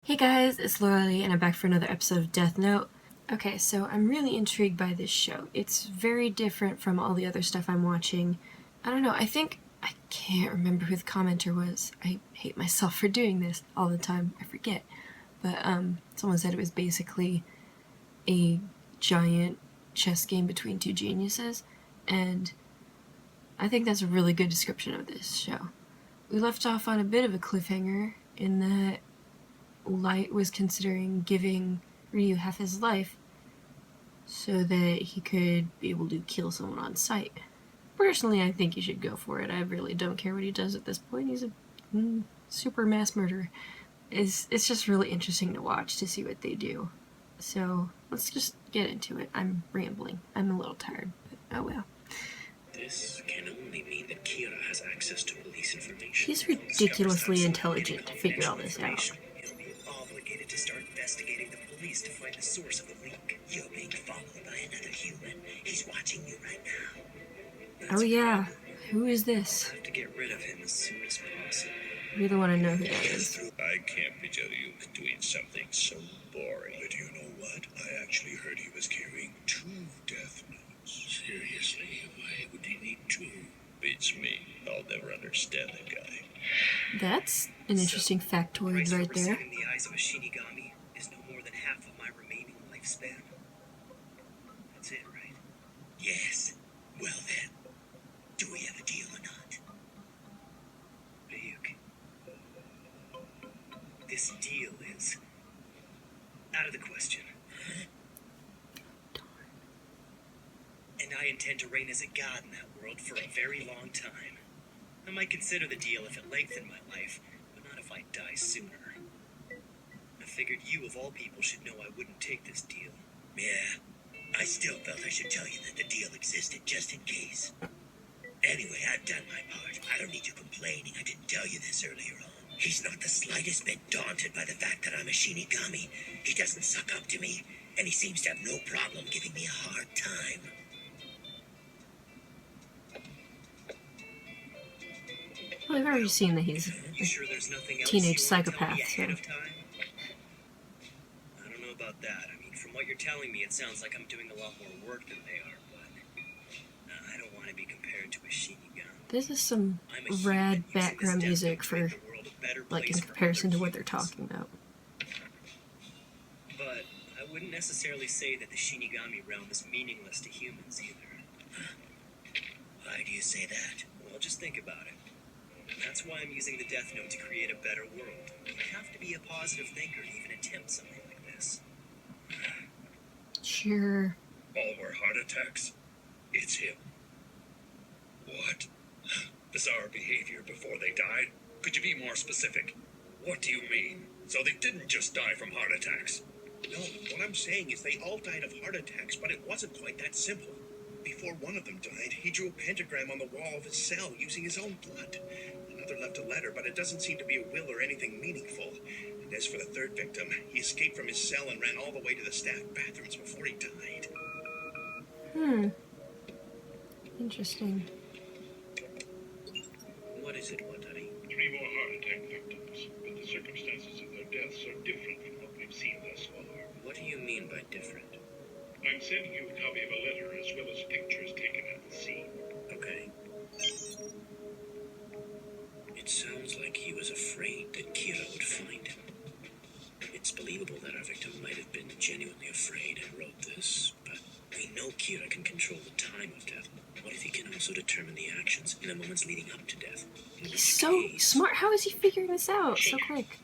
Hey guys, it's Laurelei and I'm back for another episode of Death Note. Okay, so I'm really intrigued by this show. It's very different from all the other stuff I'm watching. I don't know, I can't remember who the commenter was. I hate myself for doing this all the time. I forget. But someone said it was basically a giant chess game between two geniuses, and I think that's a really good description of this show. We left off on a bit of a cliffhanger in that Light was considering giving Ryu half his life so that he could be able to kill someone on sight. Personally, I think he should go for it. I really don't care what he does at this point. He's a super mass murderer. It's just really interesting to watch, to see what they do. So let's just get into it. I'm rambling. I'm a little tired, but oh well. This can only mean that Kira has access to police information. He's ridiculously intelligent to figure all this out. He'll be obligated to start investigating the police to find the source of the leak. You're being followed by another human. He's watching you right now. Oh yeah, who is this? I'll have to get rid of him as soon as possible. I really want to know who that is. I can't picture you doing something so boring. But you know what? I actually heard he was carrying 2 death notes. Seriously, why would he need 2? Beats me. I'll never understand that guy. That's an interesting factoid right there. In the eyes of a Shinigami is no more than half of my remaining lifespan. That's it, right? Yes. Well then, do we have a deal or not? Ryuk. This deal is out of the question. And I intend to reign as a god in that world for a very long time. I might consider the deal if it lengthened my life, but not if I die sooner. I figured you, of all people, should know I wouldn't take this deal. Yeah. I still felt I should tell you that the deal existed just in case. Anyway, I've done my part. I don't need you complaining I didn't tell you this earlier on. He's not the slightest bit daunted by the fact that I'm a Shinigami. He doesn't suck up to me, and he seems to have no problem giving me a hard time. Well, I've already seen that he's You sure there's nothing else teenage you want to tell psychopath, me ahead so. of time? I don't know about that. I mean, from what you're telling me, it sounds like I'm doing a lot more work than they are, but I don't want to be compared to a Shinigami. This is some I'm a human rad using this background death music note to for, make the world a better like, in place for comparison to other what they're humans. talking about. But I wouldn't necessarily say that the Shinigami realm is meaningless to humans either. Why do you say that? Well, just think about it. That's why I'm using the Death Note to create a better world. You have to be a positive thinker to even attempt something like this. Sure. All were heart attacks? It's him. What? Bizarre behavior before they died? Could you be more specific? What do you mean? So they didn't just die from heart attacks? No, what I'm saying is they all died of heart attacks, but it wasn't quite that simple. Before one of them died, he drew a pentagram on the wall of his cell using his own blood. Another left a letter, but it doesn't seem to be a will or anything meaningful. And as for the third victim, he escaped from his cell and ran all the way to the staff bathrooms before he died. Interesting. What is it, Watari? 3 more heart attack victims, but the circumstances of their deaths are different from what we've seen thus far. What do you mean by different? I'm sending you a copy of a letter as well as pictures taken at the scene. Okay. It sounds like he was afraid that Kira would find him. It's believable that our victim might have been genuinely afraid and wrote this, but we know Kira can control the time of death. What if he can also determine the actions in the moments leading up to death? In He's which so case, smart. How is he figuring this out so quick?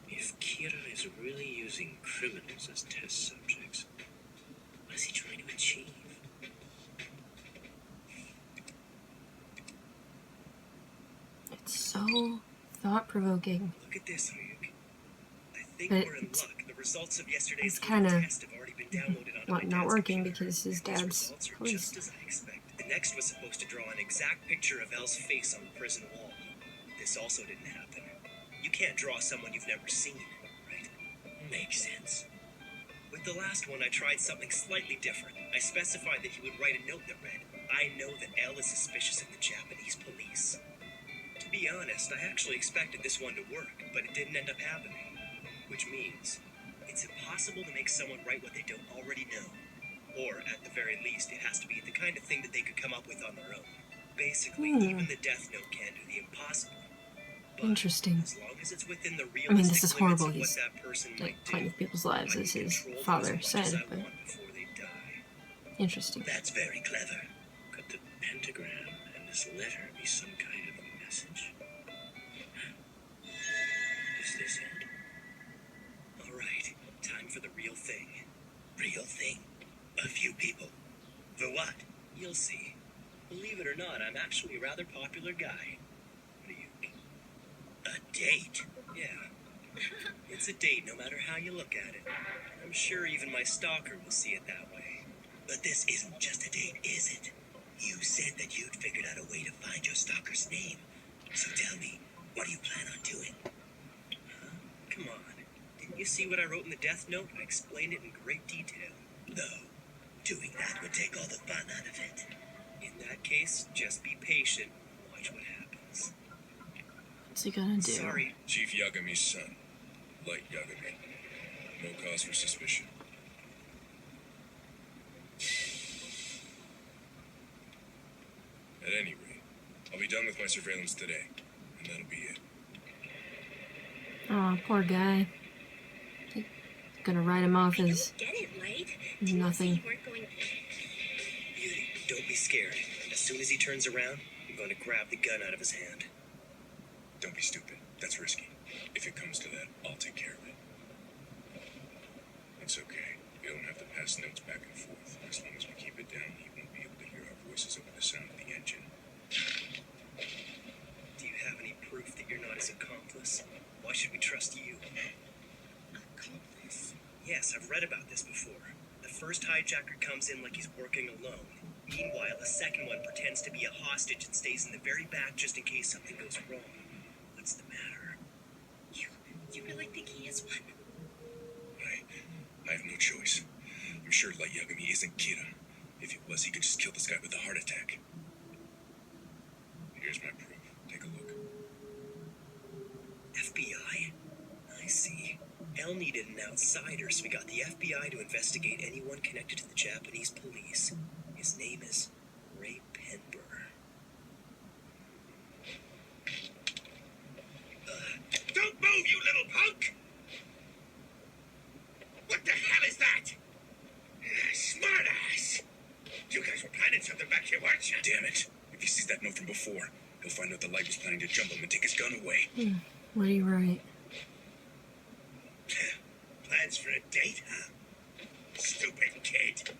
if Kira is really using criminals as test subjects, what is he trying to achieve? It's so thought-provoking. Look at this, Ryuk. I think But we're in it's- luck. The results of yesterday's it's kinda test have already been downloaded onto my not dad's working computer. because his And these dad's results are police. just as I expected. The next was supposed to draw an exact picture of Elle's face on the prison wall. This also didn't happen. You can't draw someone you've never seen, right? Makes sense. With the last one, I tried something slightly different. I specified that he would write a note that read, "I know that Elle is suspicious of the Japanese police." To be honest, I actually expected this one to work, but it didn't end up happening. which means it's impossible to make someone write what they don't already know. Or, at the very least, it has to be the kind of thing that they could come up with on their own. Basically, even the Death Note can't do the impossible. But Interesting. as long as it's within the I mean, this realistic is limits horrible. of what He's that person like might playing do, with people's lives, I as can his control them father as much said, as I but want before they die. interesting. That's very clever. Could the pentagram and this letter be some kind of a message? Is this it? All right, time for the real thing. Real thing. A few people. For what? You'll see. Believe it or not, I'm actually a rather popular guy. What do you... A date? Yeah. It's a date no matter how you look at it. I'm sure even my stalker will see it that way. But this isn't just a date, is it? You said that you'd figured out a way to find your stalker's name. So tell me, what do you plan on doing? Come on. Didn't you see what I wrote in the Death Note? I explained it in great detail. No. Doing that would take all the fun out of it. In that case, just be patient and watch what happens. What's he gonna do? Sorry. Chief Yagami's son, Light Yagami. No cause for suspicion. At any rate, I'll be done with my surveillance today, and that'll be it. Oh, poor guy. Gonna write him off I as don't get it, Light. Didn't you say nothing. you weren't going... Beauty, don't be scared. As soon as he turns around, I'm going to grab the gun out of his hand. Don't be stupid. That's risky. If it comes to that, I'll take care of it. It's okay. We don't have to pass notes back and forth. As long as we keep it down, he won't be able to hear our voices over the sound of the engine. Do you have any proof that you're not his accomplice? Why should we trust you? Accomplice? Yes, I've read about this before. The first hijacker comes in like he's working alone. Meanwhile, the second one pretends to be a hostage and stays in the very back just in case something goes wrong. What's the matter? You really think he is one? I have no choice. I'm sure Light Yagami isn't Kira. If he was, he could just kill this guy with a heart attack. Here's my proof. Take a look. FBI? I see. El needed an outsider, so we got the FBI to investigate anyone connected to the Japanese police. His name is Ray Penber. Don't move, you little punk! What the hell is that? Smartass! You guys were planning something back here, weren't you? Damn it. If he sees that note from before, he'll find out the Light was planning to jump him and take his gun away. what do you write? Plans for a date, huh? Stupid kid.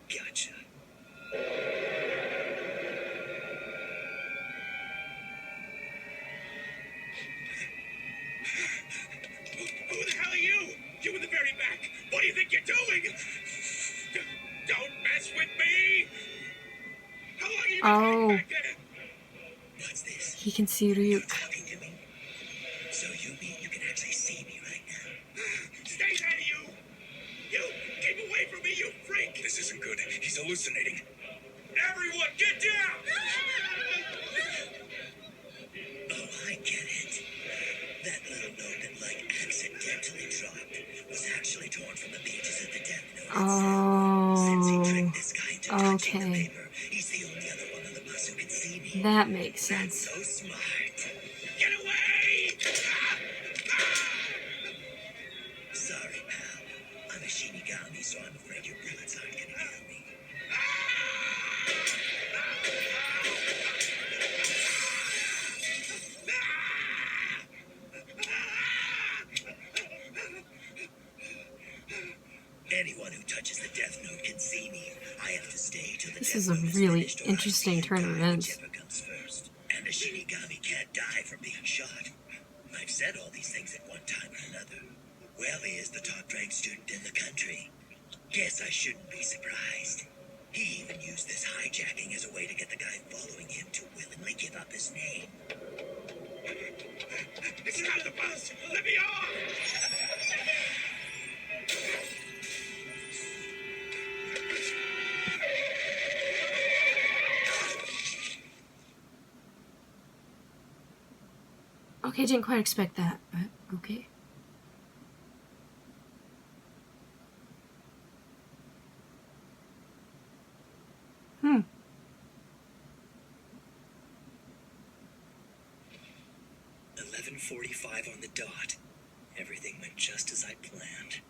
Gotcha. Who the hell are you? You in the very back. What do you think you're doing? Don't mess with me. How long have you been hiding back there? What's this? He can see You Ryuk. talking to me? So you mean you can actually see me right now? Stay there, you! You! Keep away from me, you freak! This isn't good. He's hallucinating. Everyone, get down! Oh, I get it. That little note that Light accidentally dropped was actually torn from the pages of the Death Note. Since he tricked this guy into touching the okay. paper, he's the only other one on the bus who can see me. That makes That's sense. so smart. Get away! Sorry, pal. I'm a Shinigami, so I'm afraid your bullets aren't gonna kill me. Anyone who touches the Death Note can see me. I have to stay till the This Death is a Note is really finished, or I interesting see turn of die, events. whichever comes first. And a Shinigami can't die from being shot. I've said all these things at one time or another. Well, he is the top-ranked student in the country. Guess I shouldn't be surprised. He even used this hijacking as a way to get the guy following him to willingly give up his name. It's not the bus! Let me off! Okay, didn't quite expect that, but okay. 11:45 on the dot. Everything went just as I'd planned.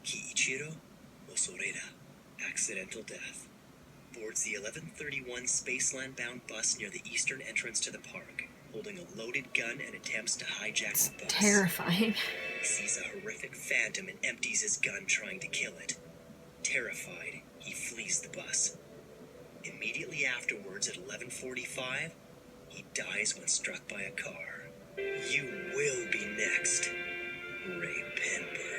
Kiichiro Osoreda, accidental death. Boards the 11:31 Spaceland-bound bus near the eastern entrance to the park, holding a loaded gun and attempts to hijack the bus. Terrifying. He sees a horrific phantom and empties his gun trying to kill it. Terrified, he flees the bus. Immediately afterwards, at 11:45, he dies when struck by a car. You will be next, Ray Penber.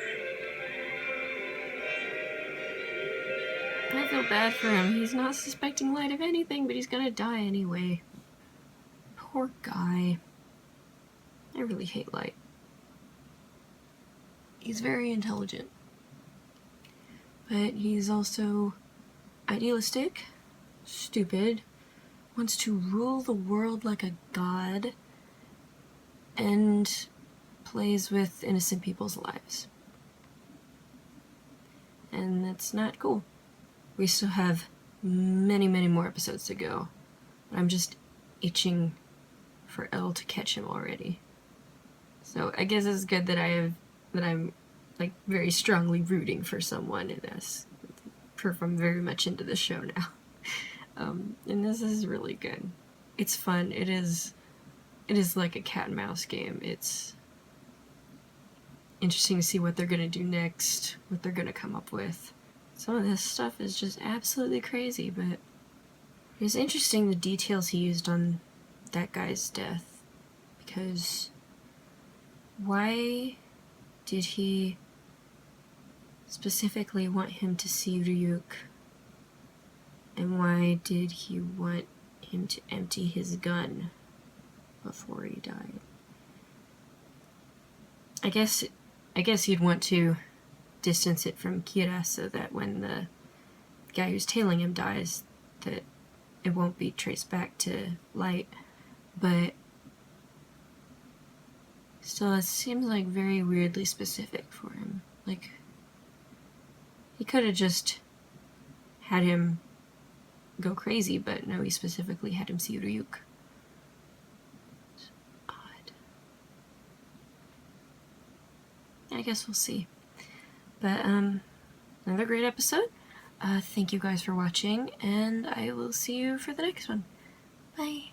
I feel bad for him. He's not suspecting Light of anything, but he's gonna die anyway. Poor guy. I really hate Light. He's very intelligent. But he's also idealistic, stupid, wants to rule the world like a god, and plays with innocent people's lives. And that's not cool. We still have many, many more episodes to go. I'm just itching for Elle to catch him already. So I guess it's good that I'm like very strongly rooting for someone in this. I'm very much into the show now. And this is really good. It's fun. It is like a cat and mouse game. It's interesting to see what they're gonna do next, what they're gonna come up with. Some of this stuff is just absolutely crazy, but it was interesting the details he used on that guy's death. Because why did he specifically want him to see Ryuk? And why did he want him to empty his gun before he died? I guess he'd want to distance it from Kira so that when the guy who's tailing him dies, that it won't be traced back to Light. But still, it seems like very weirdly specific for him. Like, he could have just had him go crazy, but no, he specifically had him see Ryuk. It's odd. I guess we'll see. But, another great episode. Thank you guys for watching, and I will see you for the next one. Bye!